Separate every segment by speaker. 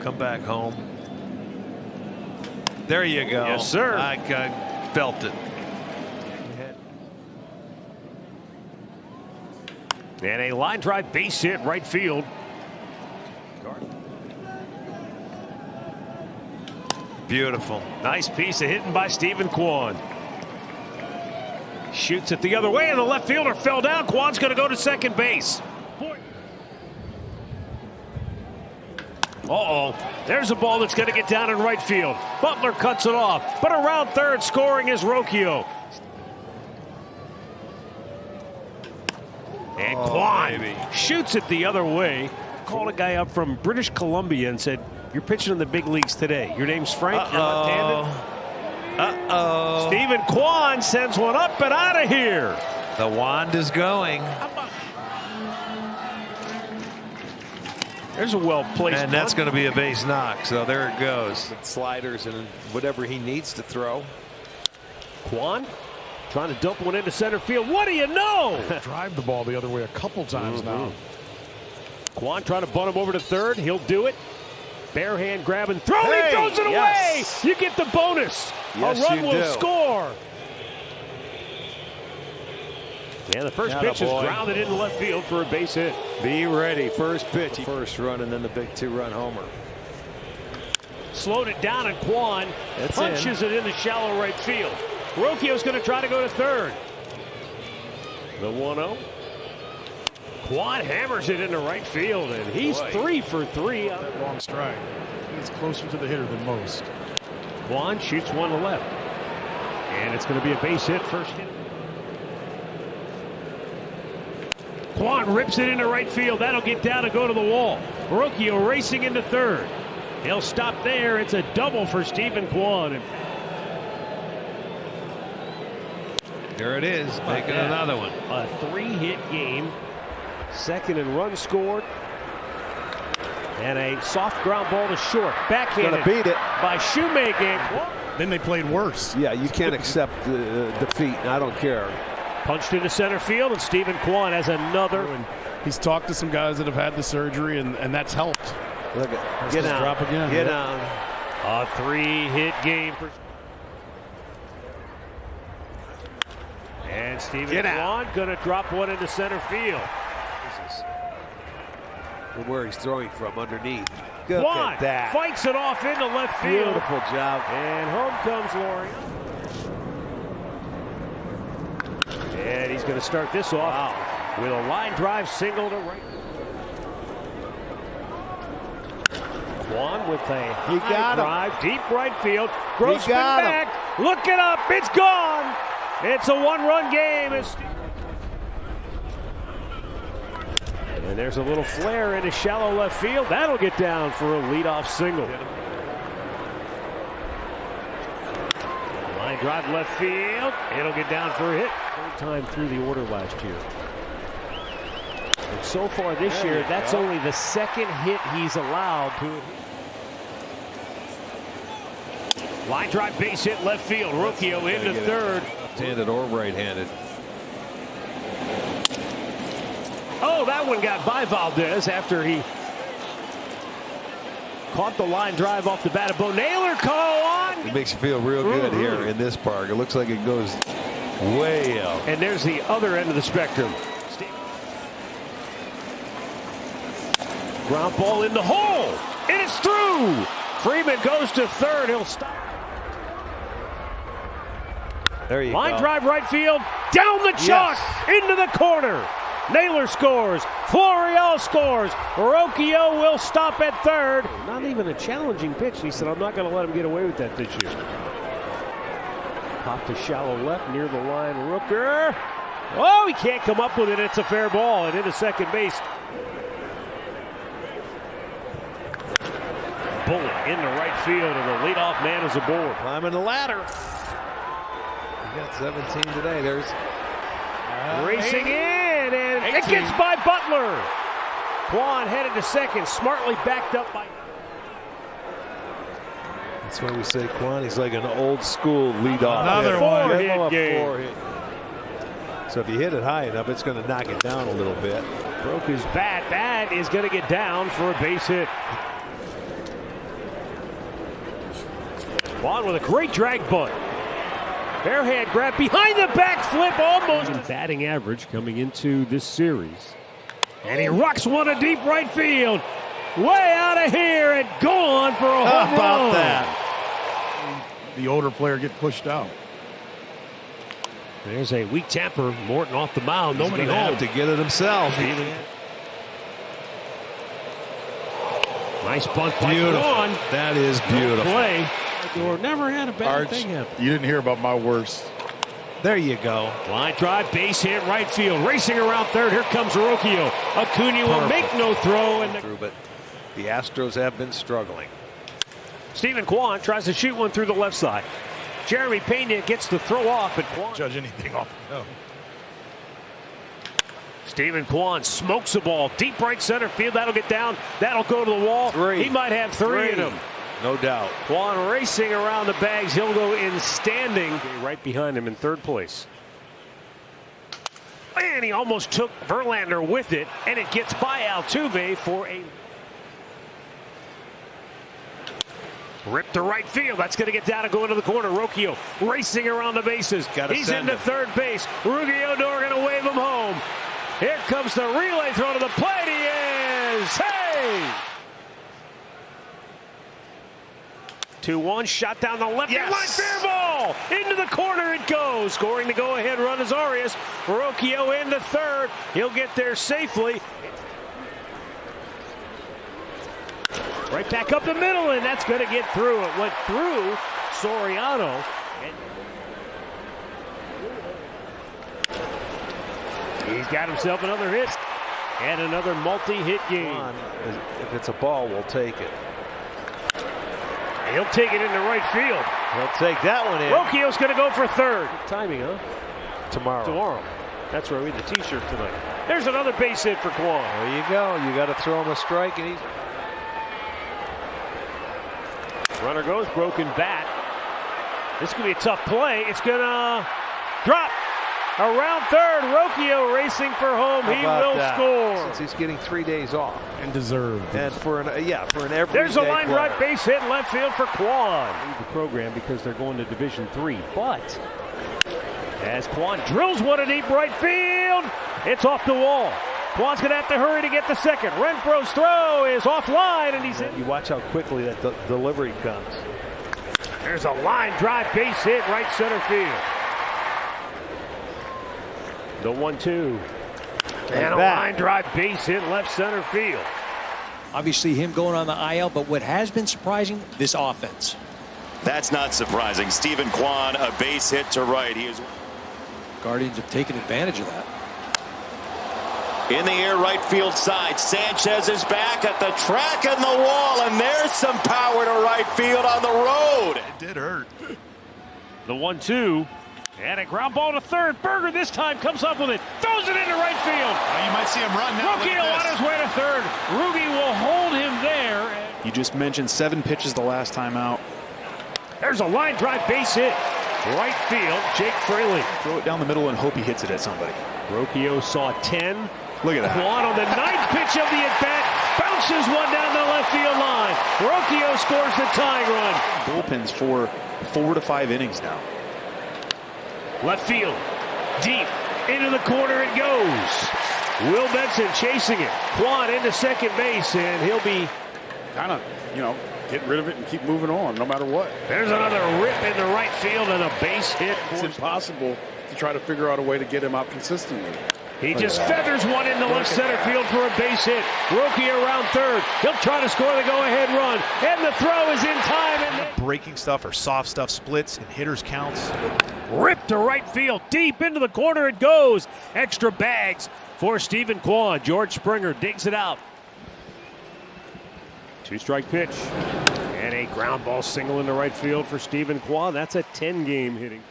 Speaker 1: come back home. There you go.
Speaker 2: Yes, sir.
Speaker 1: I felt it.
Speaker 2: And a line drive base hit right field.
Speaker 1: Beautiful.
Speaker 2: Nice piece of hitting by Stephen Kwan. Shoots it the other way, and the left fielder fell down. Kwan's going to go to second base. Uh-oh. There's a ball that's going to get down in right field. Butler cuts it off, but around third scoring is Rocchio. And Kwan shoots it the other way. Called a guy up from British Columbia and said, "You're pitching in the big leagues today. Your name's Frank. You're left-handed." Stephen Kwan sends one up and out of here.
Speaker 1: The wand is going.
Speaker 2: There's a well-placed
Speaker 1: And that's going to be a base knock, so there it goes.
Speaker 3: Sliders and whatever he needs to throw.
Speaker 2: Kwan trying to dump one into center field. What do you know?
Speaker 4: Drive the ball the other way a couple times now.
Speaker 2: Kwan trying to bunt him over to third. He'll do it. Bare hand grab and throw.
Speaker 3: Hey,
Speaker 2: he throws it away. You get the bonus.
Speaker 3: Yes,
Speaker 2: a run
Speaker 3: you
Speaker 2: will
Speaker 3: do.
Speaker 2: score. Yeah, the first pitch is
Speaker 3: Attaboy.
Speaker 2: grounded into left field for a base hit.
Speaker 3: Be ready. First pitch. First run and then the big 2-run homer.
Speaker 2: Slowed it down and Kwan punches it into shallow right field. Rocchio's going to try to go to third. The 1-0. Kwan hammers it into right field, and he's 3 for 3.
Speaker 4: Long strike. He's closer to the hitter than most.
Speaker 2: Kwan shoots one to left. And it's going to be a base hit, first hit. Kwan rips it into right field. That'll get down and go to the wall. Rocchio racing into third. He'll stop there. It's a double for Stephen Kwan.
Speaker 1: There it is, making another one.
Speaker 2: A 3-hit game. Second and run scored. And a soft ground ball to short. Backhanded
Speaker 3: Beat it.
Speaker 2: by Shoemaking.
Speaker 4: Then they played worse.
Speaker 3: Yeah, you can't accept defeat. I don't care.
Speaker 2: Punched into center field, and Stephen Kwan has another.
Speaker 4: And he's talked to some guys that have had the surgery, and that's helped.
Speaker 3: Look at
Speaker 4: Get down. Drop again.
Speaker 3: Get down.
Speaker 2: A 3-hit game for. And Stephen Kwan going to drop one into center field.
Speaker 3: Look where he's throwing from underneath. Look
Speaker 2: Kwan
Speaker 3: at that.
Speaker 2: fights it off into left field.
Speaker 3: Beautiful job.
Speaker 2: And home comes Lorian. And he's going to start this off with a line drive single to right. Kwan with a high drive, deep right field. Grossman back. Look it up. It's gone. It's a one-run game. And there's a little flare into shallow left field. That'll get down for a leadoff single. Line drive left field. It'll get down for a hit. Third time through the order last year. And so far this year, that's only the second hit he's allowed to. Line drive base hit left field. Rocchio into third.
Speaker 1: Left-handed or right-handed.
Speaker 2: Oh, that one got by Valdez after he caught the line drive off the bat of Bo Naylor. Call on.
Speaker 1: It makes you feel real good here in this park. It looks like it goes way out.
Speaker 2: And there's the other end of the spectrum. Ground ball in the hole. It is through. Freeman goes to third. He'll stop.
Speaker 3: There you
Speaker 2: Line
Speaker 3: go.
Speaker 2: drive right field. Down the chalk. Into the corner. Naylor scores. Florial scores. Rocchio will stop at third. Not even a challenging pitch. He said, I'm not going to let him get away with that this year. Pop to shallow left near the line. Rooker. Oh, he can't come up with it. It's a fair ball. And into second base. Bullet into right field. And the leadoff man is aboard.
Speaker 1: Climbing the ladder. He got 17 today. There's
Speaker 2: racing in, and 18. It gets by Butler. Kwan headed to second, smartly backed up by.
Speaker 1: That's why we say Kwan, he's like an old school leadoff.
Speaker 4: Another
Speaker 2: four-hit game.
Speaker 1: Four-hit. So if you hit it high enough, it's going to knock it down a little bit.
Speaker 2: Broke his bat. That is going to get down for a base hit. Kwan with a great drag bunt. Barehand grab behind the back flip, almost. Batting average coming into this series. And he rocks one to deep right field. Way out of here and gone for a home run.
Speaker 4: How about that? The older player get pushed out.
Speaker 2: There's a weak temper. Morton off the mound. Nobody home.
Speaker 1: Have to get it himself.
Speaker 2: Nice bunt by
Speaker 1: Beautiful.
Speaker 2: Kwan.
Speaker 1: That is beautiful.
Speaker 2: Play. Or never had a bad thing happen.
Speaker 4: You didn't hear about my worst.
Speaker 1: There you go.
Speaker 2: Line drive, base hit, right field. Racing around third. Here comes Rocchio. Acuna will make no throw.
Speaker 1: But the Astros have been struggling.
Speaker 2: Stephen Kwan tries to shoot one through the left side. Jeremy Pena gets the throw off, but Kwan.
Speaker 4: Judge anything off. No.
Speaker 2: Stephen Kwan smokes the ball deep right center field. That'll get down. That'll go to the wall.
Speaker 1: Three.
Speaker 2: He might have three in him.
Speaker 1: No doubt.
Speaker 2: Kwan racing around the bags. He'll go in standing right behind him in third place. And he almost took Verlander with it, and it gets by Altuve for a rip to right field. That's going to get down and go into the corner. Rocchio racing around the bases. He's into third base. Ruggie Odor going to wave him home. Here comes the relay throw to the plate. He is saved. 2-1, shot down the left. Yes. Line, fair ball. Into the corner it goes. Scoring the go-ahead run is Arias. Rocchio into third. He'll get there safely. Right back up the middle, and that's going to get through. It went through Soriano. He's got himself another hit and another multi-hit game.
Speaker 1: If it's a ball, we'll take it.
Speaker 2: He'll take it into right field.
Speaker 1: He'll take that one in.
Speaker 2: Rocchio's going to go for third. Good timing, huh?
Speaker 1: Tomorrow.
Speaker 2: That's where we had the T-shirt tonight. There's another base hit for Kwan.
Speaker 1: There you go. You got to throw him a strike, and he's.
Speaker 2: Runner goes, broken bat. This could be a tough play. It's going to drop. Around third, Rocchio racing for home. He will score.
Speaker 1: Since he's getting 3 days off.
Speaker 4: And deserved.
Speaker 1: And for an everyday
Speaker 2: There's a line
Speaker 1: player.
Speaker 2: right base hit left field for Kwan. The program because they're going to Division III. But as Kwan drills one to deep right field, it's off the wall. Kwan's going to have to hurry to get the second. Renfro's throw is offline, and he's in.
Speaker 1: You watch how quickly that delivery comes.
Speaker 2: There's a line drive base hit right center field. The 1-2. And a line drive base hit left center field.
Speaker 5: Obviously him going on the IL, but what has been surprising, this offense.
Speaker 6: That's not surprising. Stephen Kwan, a base hit to right. He is.
Speaker 5: Guardians have taken advantage of that.
Speaker 6: In the air, right field side. Sanchez is back at the track and the wall, and there's some power to right field on the road.
Speaker 4: It did hurt.
Speaker 2: The 1-2. And a ground ball to third. Berger this time comes up with it. Throws it into right field.
Speaker 7: You might see him run now.
Speaker 2: Rocchio on his way to third. Ruggie will hold him there.
Speaker 7: You just mentioned 7 pitches the last time out.
Speaker 2: There's a line drive base hit. Right field, Jake Fraley.
Speaker 7: Throw it down the middle and hope he hits it at somebody.
Speaker 2: Rocchio saw 10.
Speaker 7: Look at that.
Speaker 2: Kwan on the 9th pitch of the at-bat. Bounces one down the left field line. Rocchio scores the tying run.
Speaker 7: Bullpens for 4 to 5 innings now.
Speaker 2: Left field, deep, into the corner it goes. Will Benson chasing it. Kwan into second base, and he'll be
Speaker 4: Kind of, get rid of it and keep moving on, no matter what.
Speaker 2: There's another rip into right field and a base hit.
Speaker 4: It's impossible to try to figure out a way to get him out consistently.
Speaker 2: He just feathers one into left center field for a base hit. Rocchio around third. He'll try to score the go-ahead run. And the throw is in time. And
Speaker 8: breaking stuff or soft stuff splits and hitters counts.
Speaker 2: Rip to right field. Deep into the corner it goes. Extra bags for Stephen Kwan. George Springer digs it out. 2-strike pitch. And a ground ball single into right field for Stephen Kwan. That's a 10-game hitting.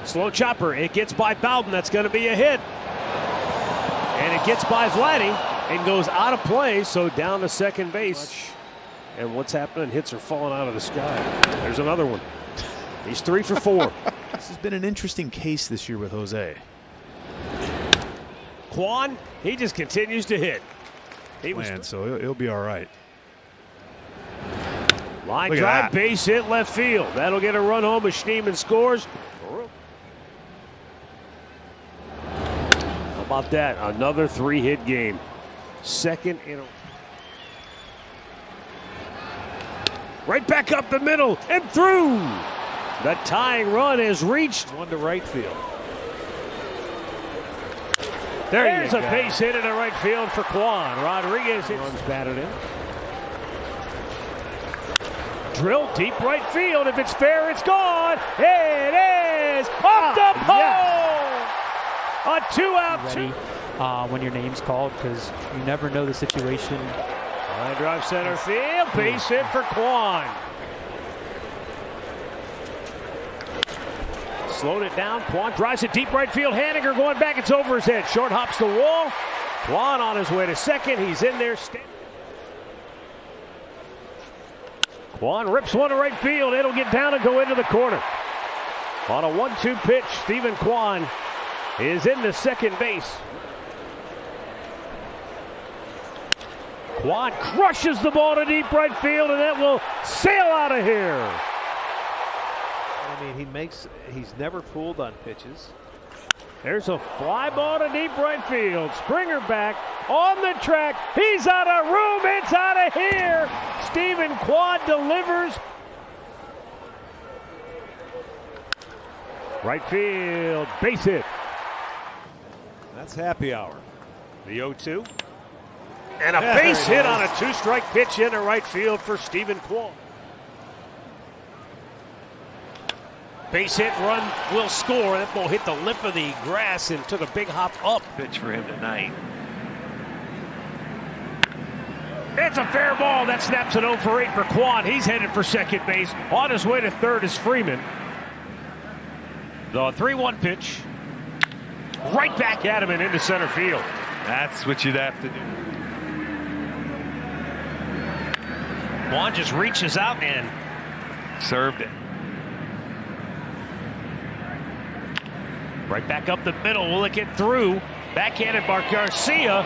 Speaker 2: Slow chopper. It gets by Bowden. That's going to be a hit. And it gets by Vladdy and goes out of play. So down to second base. And what's happening? Hits are falling out of the sky. There's another one. He's 3 for 4.
Speaker 8: This has been an interesting case this year with Jose.
Speaker 2: Kwan, he just continues to hit.
Speaker 8: So he'll be all right.
Speaker 2: Line
Speaker 8: Look at
Speaker 2: drive,
Speaker 8: that.
Speaker 2: base hit left field. That'll get a run home as Schneemann scores. How about that? Another 3-hit game. Second in a... Right back up the middle and through. The tying run is reached.
Speaker 3: One to right field.
Speaker 2: There's a base hit into right field for Kwan. Rodriguez runs batted in. Drill deep right field. If it's fair, it's gone. It is off the pole. A 2-out.
Speaker 9: Ready when your name's called, because you never know the situation.
Speaker 2: Line drive center field. Base hit for Kwan. Slowed it down. Kwan drives it deep right field. Haniger going back. It's over his head. Short hops the wall. Kwan on his way to second. He's in there. Kwan rips one to right field. It'll get down and go into the corner. On a 1-2 pitch, Stephen Kwan is into second base. Kwan crushes the ball to deep right field, and that will sail out of here.
Speaker 3: I mean, he's never fooled on pitches.
Speaker 2: There's a fly ball to deep right field. Springer back on the track. He's out of room. It's out of here. Stephen Kwan delivers. Right field, base hit.
Speaker 3: That's happy hour.
Speaker 2: The 0-2. And a base hit on a 2-strike pitch into right field for Stephen Kwan. Base hit run will score. That ball hit the lip of the grass and took a big hop up.
Speaker 1: Pitch for him tonight.
Speaker 2: It's a fair ball. That snaps it 0 for 8 for Kwan. He's headed for second base. On his way to third is Freeman. The 3-1 pitch. Right back at him and into center field.
Speaker 1: That's what you'd have to do.
Speaker 2: Kwan just reaches out and
Speaker 1: Served it.
Speaker 2: right back up the middle. Will it get through? Backhanded by Garcia.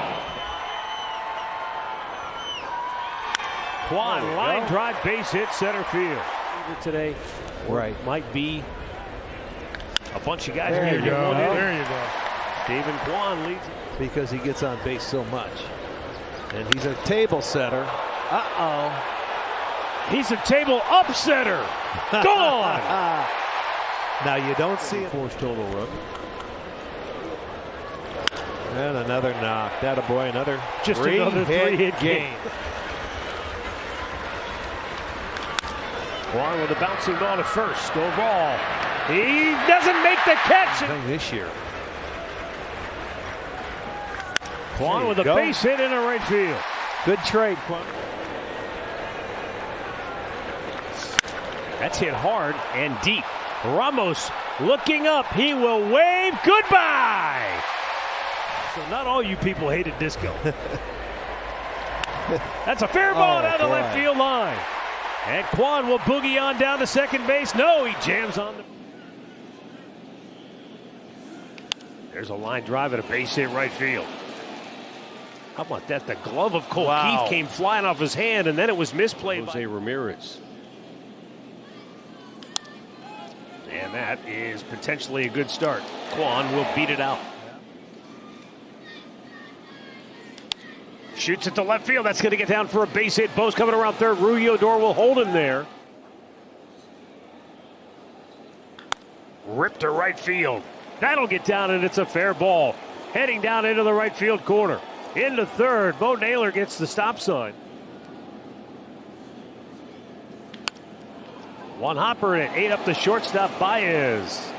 Speaker 2: Kwan line drive, base hit, center field. Today,
Speaker 3: Right.
Speaker 2: might be a bunch of guys
Speaker 3: There
Speaker 2: here.
Speaker 3: you go.
Speaker 4: There you go.
Speaker 2: Stephen Kwan leads.
Speaker 3: Because he gets on base so much. And he's a table setter. Uh-oh.
Speaker 2: He's a table upsetter. Gone.
Speaker 3: Now you don't see a forced total run. And another knock. That a boy, another
Speaker 2: Just another three-hit
Speaker 3: game.
Speaker 2: Kwan with a bouncing ball to first. Stovall. He doesn't make the catch.
Speaker 3: Thing this year.
Speaker 2: Kwan with a
Speaker 3: go.
Speaker 2: base hit into right field.
Speaker 3: Good trade, Kwan.
Speaker 2: That's hit hard and deep. Ramos looking up. He will wave goodbye. So not all you people hated disco. That's a fair ball down the left field line. And Kwan will boogie on down to second base. No, he jams on the... There's a line drive and a base hit right field. How about that? The glove of Cole Keith came flying off his hand, and then it was misplayed by Ramirez. And that is potentially a good start. Kwan will beat it out. Shoots it to left field. That's going to get down for a base hit. Bo's coming around third. Ruiodor will hold him there. Ripped to right field. That'll get down, and it's a fair ball. Heading down into the right field corner. Into third. Bo Naylor gets the stop sign. One hopper and 8 up the shortstop, Baez.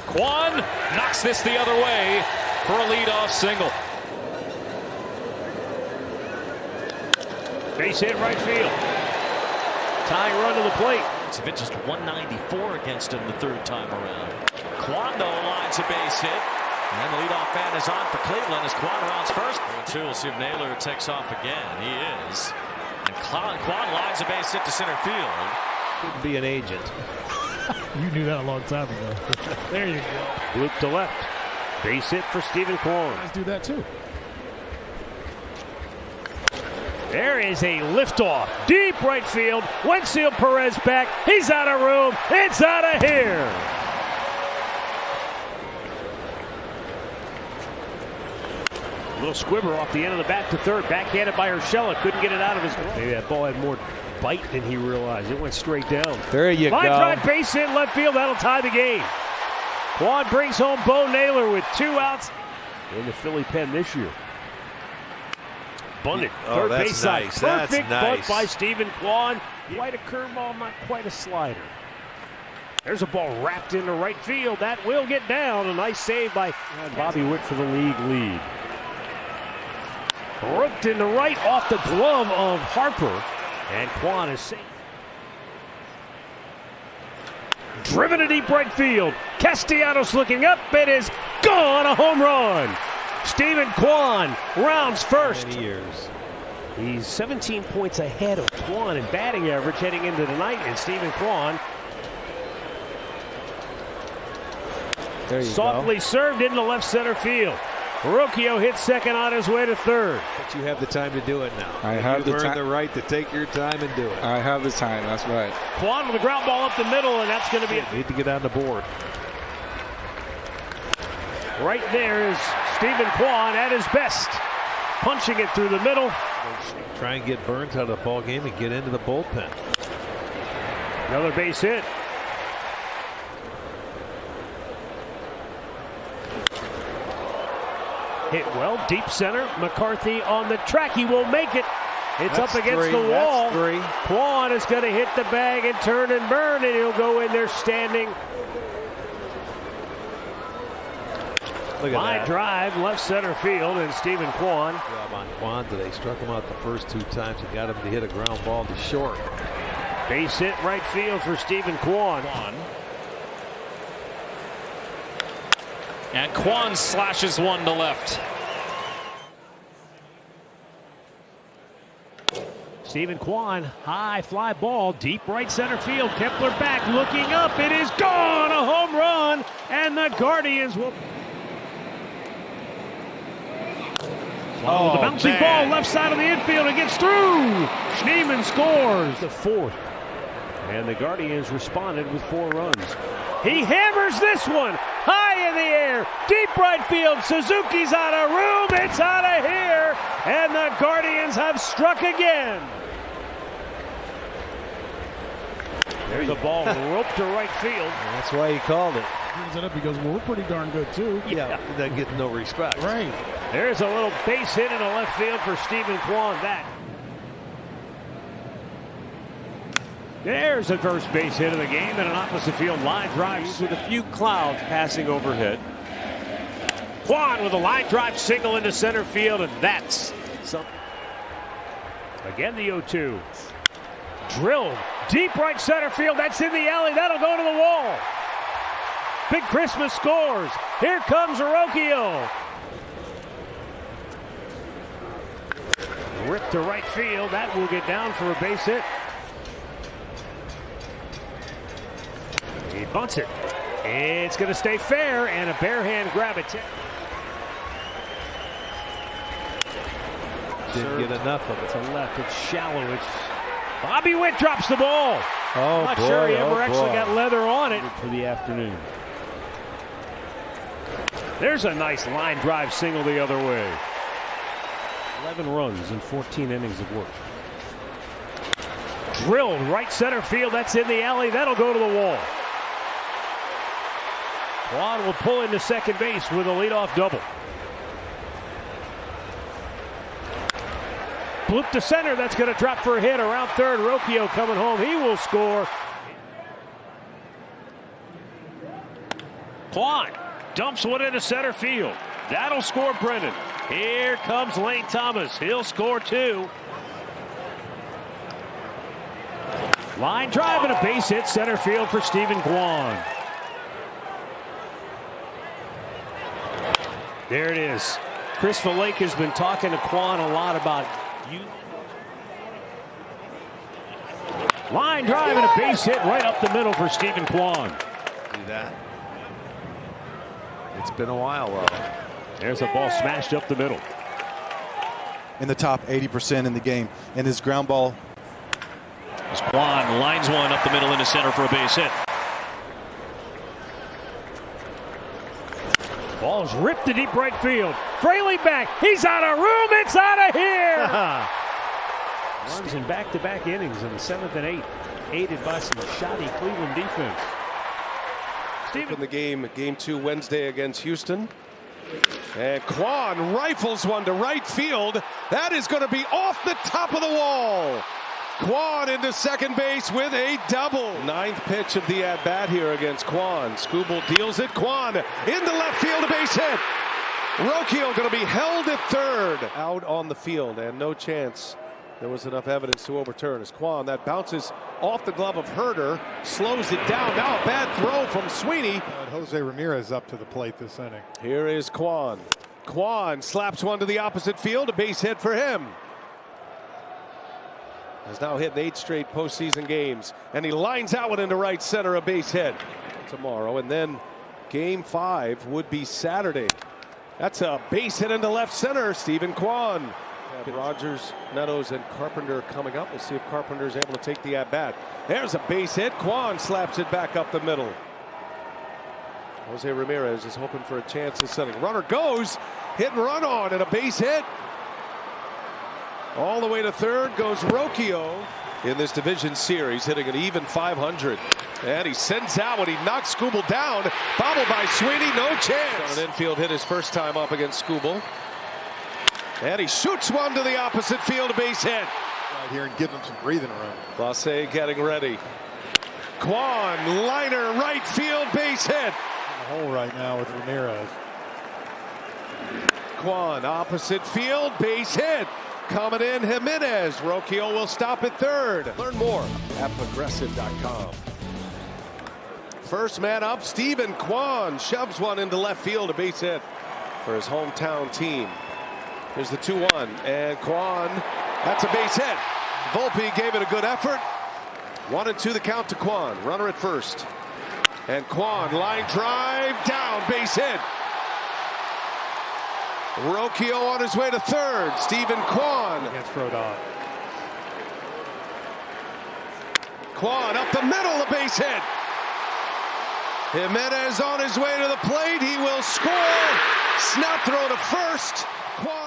Speaker 10: Kwan knocks this the other way for a leadoff single.
Speaker 2: Base hit right field. Tying run to the plate.
Speaker 10: It's a bit just 194 against him the third time around. Kwan though lines a base hit. And the leadoff man is on for Cleveland as Kwan rounds first. 2, we'll see if Naylor takes off again. He is. And Kwan lines a base hit to center field.
Speaker 3: Couldn't be an agent.
Speaker 4: You knew that a long time ago. There you go.
Speaker 2: Loop to left. Base hit for Stephen Kwan.
Speaker 4: Guys do that too.
Speaker 2: There is a liftoff. Deep right field. Wenzel Perez back. He's out of room. It's out of here. A little squibber off the end of the bat to third. Backhanded by Urshela. Couldn't get it out of his glove. Maybe that ball had more bite than he realized. It went straight down.
Speaker 3: There you
Speaker 2: Line
Speaker 3: go.
Speaker 2: drive, base hit, left field. That'll tie the game. Kwan brings home Bo Naylor with 2 outs in the Philly pen this year. Bunted, third
Speaker 1: that's
Speaker 2: base side.
Speaker 1: nice. That's
Speaker 2: Perfect
Speaker 1: nice.
Speaker 2: bunt by Stephen Kwan. Quite a curveball, not quite a slider. There's a ball wrapped into right field. That will get down. A nice save by Bobby Witt for the league lead. Roped into right off the glove of Harper. And Kwan is safe. Driven to deep right field. Castellanos looking up. It is gone. A home run. Stephen Kwan rounds first.
Speaker 3: Years.
Speaker 2: He's 17 points ahead of Kwan in batting average heading into tonight. And Stephen Kwan softly served into left center field. Rocchio hits second on his way to third.
Speaker 3: But you have the time to do it now.
Speaker 11: I have
Speaker 3: You've
Speaker 11: the
Speaker 3: earned
Speaker 11: time.
Speaker 3: the right to take your time and do it.
Speaker 11: I have the time. That's right.
Speaker 2: Kwan with a ground ball up the middle, and that's going to be it.
Speaker 3: Need to get on the board.
Speaker 2: Right there is Stephen Kwan at his best. Punching it through the middle.
Speaker 3: Try and get Burns out of the ball game and get into the bullpen.
Speaker 2: Another base hit. Hit well, deep center. McCarthy on the track. He will make it. It's
Speaker 3: That's
Speaker 2: up against
Speaker 3: three.
Speaker 2: the wall.
Speaker 3: That's three.
Speaker 2: Kwan is going to hit the bag and turn and burn, and he'll go in there standing.
Speaker 3: Look at
Speaker 2: Line
Speaker 3: that.
Speaker 2: drive, left center field, and Stephen Kwan.
Speaker 3: Job on Kwan today. Struck him out the first 2 times and got him to hit a ground ball to short.
Speaker 2: Base hit right field for Stephen Kwan.
Speaker 10: And Kwan slashes one to left.
Speaker 2: Stephen Kwan, high fly ball, deep right center field. Kepler back, looking up. It is gone. A home run, and the Guardians will. The bouncing ball left side of the infield. It gets through. Schneemann scores the 4th. And the Guardians responded with 4 runs. He hammers this one high in the air. Deep right field. Suzuki's out of room. It's out of here. And the Guardians have struck again. There's the ball roped to right field.
Speaker 3: And that's why he called it.
Speaker 4: Brings it up because we're pretty darn good, too.
Speaker 3: Yeah, that gets no respect.
Speaker 4: Right.
Speaker 2: There's a little base hit into left field for Stephen Kwan. There's the first base hit of the game and an opposite field line drive with a few clouds passing overhead. Kwan with a line drive single into center field, and that's something. Again, the 0-2. Drilled deep right center field. That's in the alley. That'll go to the wall. Big Christmas scores. Here comes Rocchio. Ripped to right field. That will get down for a base hit. He bunts it. It's going to stay fair, and a bare hand grab it.
Speaker 3: Didn't get enough of it.
Speaker 2: To left. It's shallow. It's Bobby Witt drops the ball.
Speaker 3: Oh,
Speaker 2: Not
Speaker 3: boy,
Speaker 2: sure he ever actually
Speaker 3: boy.
Speaker 2: got leather on it for the afternoon. There's a nice line drive single the other way. 11 runs in 14 innings of work. Drilled right center field. That's in the alley. That'll go to the wall. Kwan will pull into second base with a leadoff double. Bloop to center. That's going to drop for a hit around third. Rocchio coming home. He will score. Kwan dumps one into center field. That'll score Brennan. Here comes Lane Thomas. He'll score 2. Line drive and a base hit center field for Stephen Kwan. There it is. Chris Valake has been talking to Kwan a lot about you. Line drive and a base hit right up the middle for Stephen Kwan.
Speaker 1: Do that. It's been a while, though.
Speaker 2: There's a ball smashed up the middle.
Speaker 11: in the top 80% in the game. And his ground ball.
Speaker 10: As Kwan lines one up the middle into center for a base hit.
Speaker 2: Ball's ripped to deep right field. Fraley back. He's out of room. It's out of here. Runs in back-to-back innings in the 7th and 8th, aided by some shoddy Cleveland defense.
Speaker 12: In the game 2 Wednesday against Houston. And Kwan rifles one to right field. That is going to be off the top of the wall. Kwan into second base with a double. 9th pitch of the at-bat here against Kwan. Skubal deals it. Kwan into left field, a base hit. Rocchio going to be held at third. Out on the field and no chance. There was enough evidence to overturn as Kwan, that bounces off the glove of Herder, slows it down. Now a bad throw from Sweeney.
Speaker 13: Jose Ramirez up to the plate this inning.
Speaker 12: Here is Kwan. Kwan slaps one to the opposite field, a base hit for him. Has now hit in 8 straight postseason games, and he lines out one into right center, a base hit tomorrow. And then game 5 would be Saturday. That's a base hit into left center, Stephen Kwan. Rogers, Meadows, and Carpenter coming up. We'll see if Carpenter is able to take the at-bat. There's a base hit. Kwan slaps it back up the middle. Jose Ramirez is hoping for a chance this inning. Runner goes, hit and run on, and a base hit. All the way to third goes Rocchio in this division series, hitting an even .500. And he sends out when he knocks Skubal down. Bobbled by Sweeney, no chance. An infield hit his first time up against Skubal. And he shoots one to the opposite field, a base hit.
Speaker 13: Right here and give him some breathing room.
Speaker 12: Clase getting ready. Kwan, liner, right field, base hit.
Speaker 13: In the hole right now with Ramirez.
Speaker 12: Kwan, opposite field, base hit. Coming in, Jimenez. Rocchio will stop at third. Learn more at progressive.com. First man up, Stephen Kwan shoves one into left field, a base hit for his hometown team. Here's the 2-1, and Kwan, that's a base hit. Volpe gave it a good effort. 1-2 the count to Kwan. Runner at first. And Kwan, line drive, down, base hit. Rocchio on his way to third. Stephen Kwan.
Speaker 13: Against Rodon.
Speaker 12: Kwan up the middle, a base hit. Jimenez on his way to the plate. He will score. Snap throw to first. Kwan